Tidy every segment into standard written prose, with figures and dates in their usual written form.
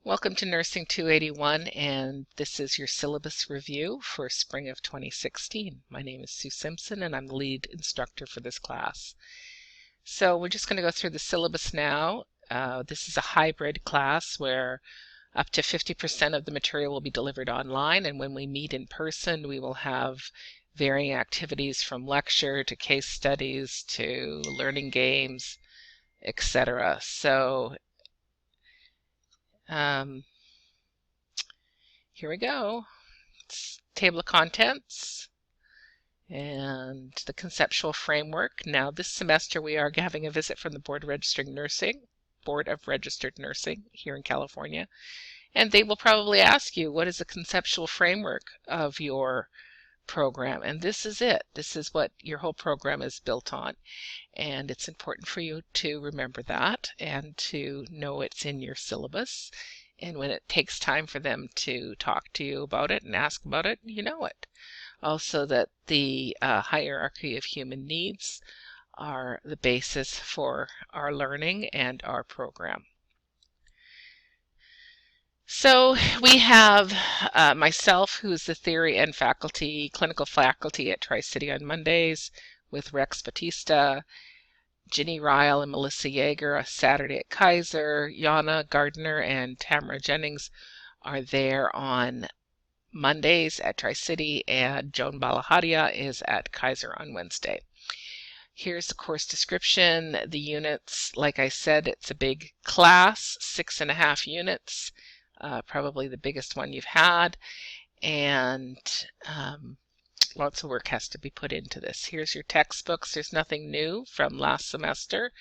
Welcome to Nursing 281, and this is your syllabus review for spring of 2016. My name is Sue Simpson, and I'm the lead instructor for this class. So we're just going to go through the syllabus now. This is a hybrid class where up to 50% of the material will be delivered online, and when we meet in person, we will have varying activities from lecture to case studies to learning games, etc. So here we go. It's table of contents and the conceptual framework. Now this semester we are having a visit from the Board of Registered Nursing here in California, and they will probably ask you, what is the conceptual framework of your program? And this is it. This is what your whole program is built on, and it's important for you to remember that and to know it's in your syllabus. And when it takes time for them to talk to you about it and ask about it, you know it. Also that the hierarchy of human needs are the basis for our learning and our program. So we have myself, who's the theory and clinical faculty at Tri-City on Mondays with Rex Batista, Ginny Ryle and Melissa Yeager, a Saturday at Kaiser. Yana Gardner and Tamara Jennings are there on Mondays at Tri-City, and Joan Balahadia is at Kaiser on Wednesday. Here's the course description. The units, like I said, it's a big class, 6.5 units, probably the biggest one you've had, and lots of work has to be put into this. Here's your textbooks. There's nothing new from last semester.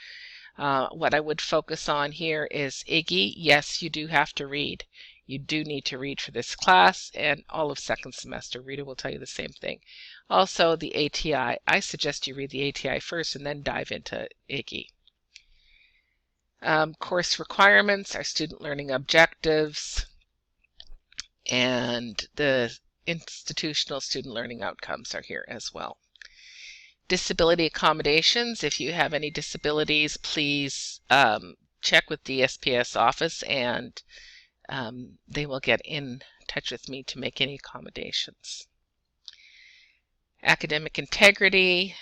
What I would focus on here is IGGY. Yes, you do have to read. You do need to read for this class, and all of second semester. Rita will tell you the same thing. Also, the ATI. I suggest you read the ATI first and then dive into IGGY. Course requirements, our student learning objectives, and the institutional student learning outcomes are here as well. Disability accommodations. If you have any disabilities, please check with the SPS office, and they will get in touch with me to make any accommodations. Academic integrity,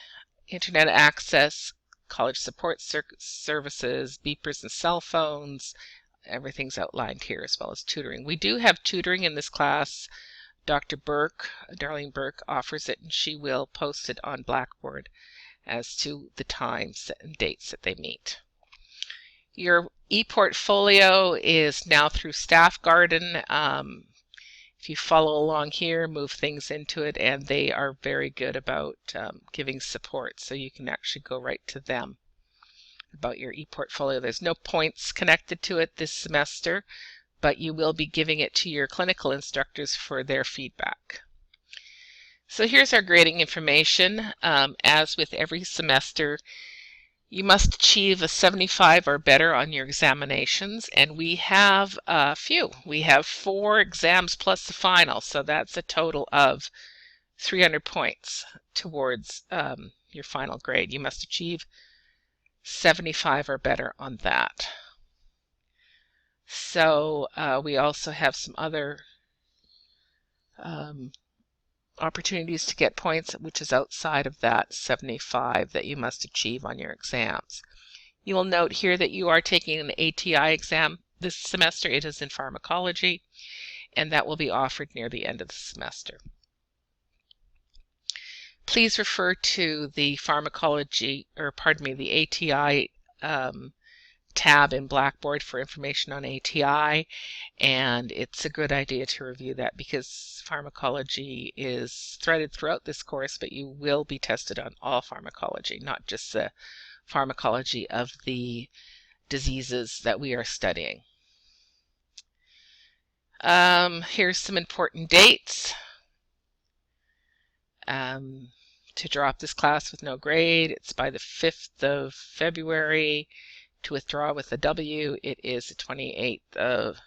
internet access, college support services, beepers and cell phones. Everything's outlined here, as well as tutoring. We do have tutoring in this class. Dr. Burke, Darlene Burke, offers it, and she will post it on Blackboard as to the times and dates that they meet. Your e-portfolio is now through Staff Garden. If you follow along here, move things into it, and they are very good about giving support, so you can actually go right to them about your e-portfolio. There's no points connected to it this semester, but you will be giving it to your clinical instructors for their feedback. So here's our grading information. As with every semester, you must achieve a 75 or better on your examinations, and we have a few. We have 4 exams plus the final, so that's a total of 300 points towards your final grade. You must achieve 75 or better on that. So we also have some other opportunities to get points, which is outside of that 75 that you must achieve on your exams. You will note here that you are taking an ATI exam this semester. It is in pharmacology, and that will be offered near the end of the semester. Please refer to the the ATI tab in Blackboard for information on ATI, and it's a good idea to review that because pharmacology is threaded throughout this course, but you will be tested on all pharmacology, not just the pharmacology of the diseases that we are studying. Here's some important dates. To drop this class with no grade, it's by the 5th of February. To withdraw with a W, it is the 28th of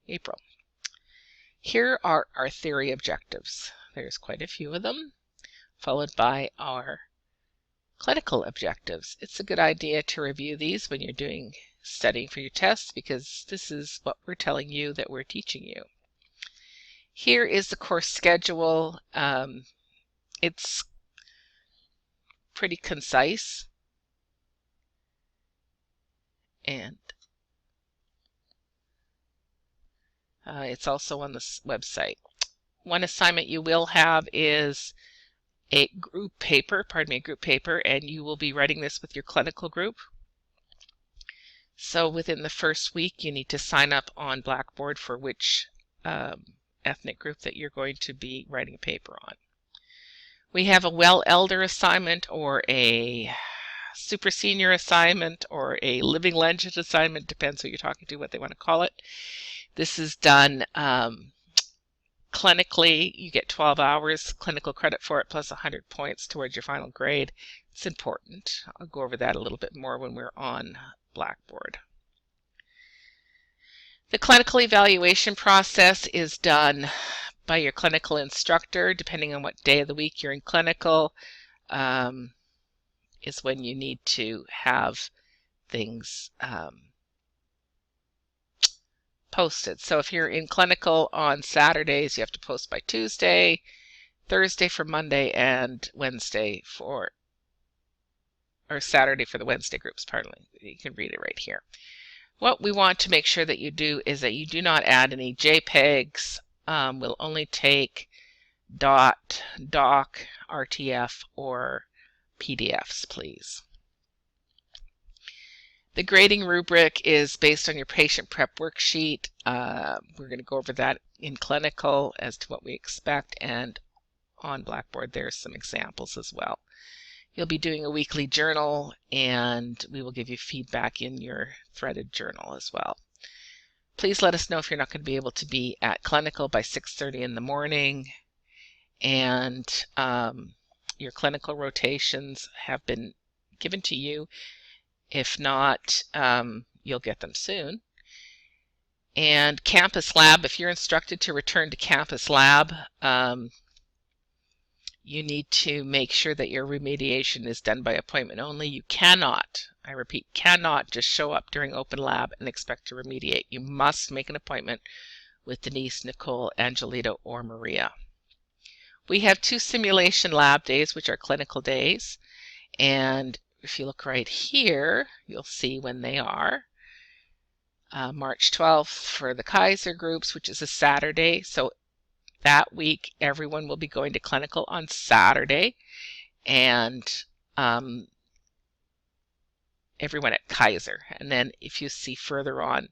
April. Here are our theory objectives. There's quite a few of them, followed by our clinical objectives. It's a good idea to review these when you're doing studying for your tests, because this is what we're telling you that we're teaching you. Here is the course schedule. It's pretty concise, and it's also on this website. One assignment you will have is a group paper, and you will be writing this with your clinical group. So within the first week, you need to sign up on Blackboard for which ethnic group that you're going to be writing a paper on. We have a well elder assignment, or a super senior assignment, or a living legend assignment, depends who you're talking to, what they want to call it. This is done clinically. You get 12 hours clinical credit for it, plus 100 points towards your final grade. It's important. I'll go over that a little bit more when we're on Blackboard. The clinical evaluation process is done by your clinical instructor, depending on what day of the week you're in clinical, is when you need to have things posted. So if you're in clinical on Saturdays, you have to post by Tuesday, Thursday for Monday, and Wednesday for, or Saturday for the Wednesday groups, pardon me. You can read it right here. What we want to make sure that you do is that you do not add any JPEGs. We'll only take DOT, DOC, RTF, or PDFs, please. The grading rubric is based on your patient prep worksheet. We're going to go over that in clinical as to what we expect, and on Blackboard there's some examples as well. You'll be doing a weekly journal, and we will give you feedback in your threaded journal as well. Please let us know if you're not going to be able to be at clinical by 6:30 in the morning, and your clinical rotations have been given to you. If not, you'll get them soon. And campus lab, if you're instructed to return to campus lab, you need to make sure that your remediation is done by appointment only. You cannot, I repeat, cannot just show up during open lab and expect to remediate. You must make an appointment with Denise, Nicole, Angelita, or Maria. We have 2 simulation lab days, which are clinical days, and if you look right here, you'll see when they are. March 12th for the Kaiser groups, which is a Saturday. So that week, everyone will be going to clinical on Saturday, and everyone at Kaiser. And then if you see further on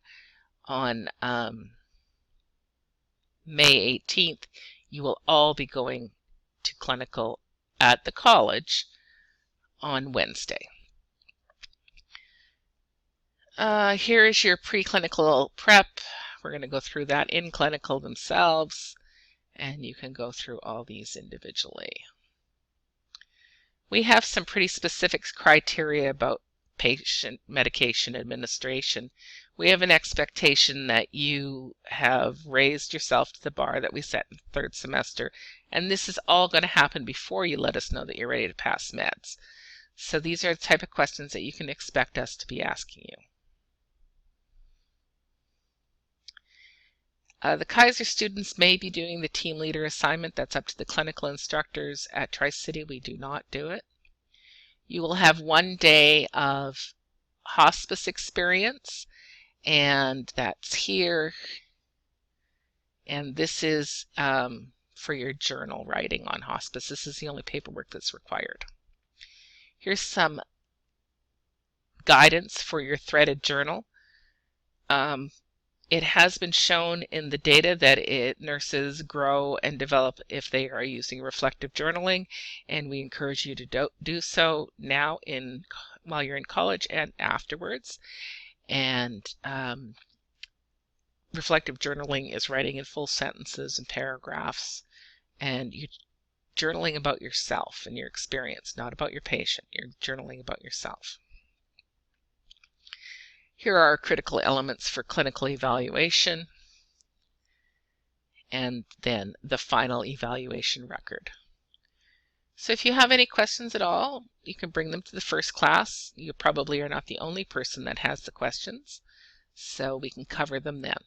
May 18th, you will all be going to clinical at the college on Wednesday. Here is your preclinical prep. We're going to go through that in clinical themselves, and you can go through all these individually. We have some pretty specific criteria about patient medication administration. We have an expectation that you have raised yourself to the bar that we set in the 3rd semester, and this is all going to happen before you let us know that you're ready to pass meds. So these are the type of questions that you can expect us to be asking you. The Kaiser students may be doing the team leader assignment. That's up to the clinical instructors. At Tri-City, we do not do it. You will have 1 day of hospice experience, and that's here. And this is for your journal writing on hospice. This is the only paperwork that's required. Here's some guidance for your threaded journal. It has been shown in the data that nurses grow and develop if they are using reflective journaling, and we encourage you to do so now while you're in college and afterwards. And reflective journaling is writing in full sentences and paragraphs, and you're journaling about yourself and your experience, not about your patient. You're journaling about yourself. Here are our critical elements for clinical evaluation, and then the final evaluation record. So if you have any questions at all, you can bring them to the first class. You probably are not the only person that has the questions, so we can cover them then.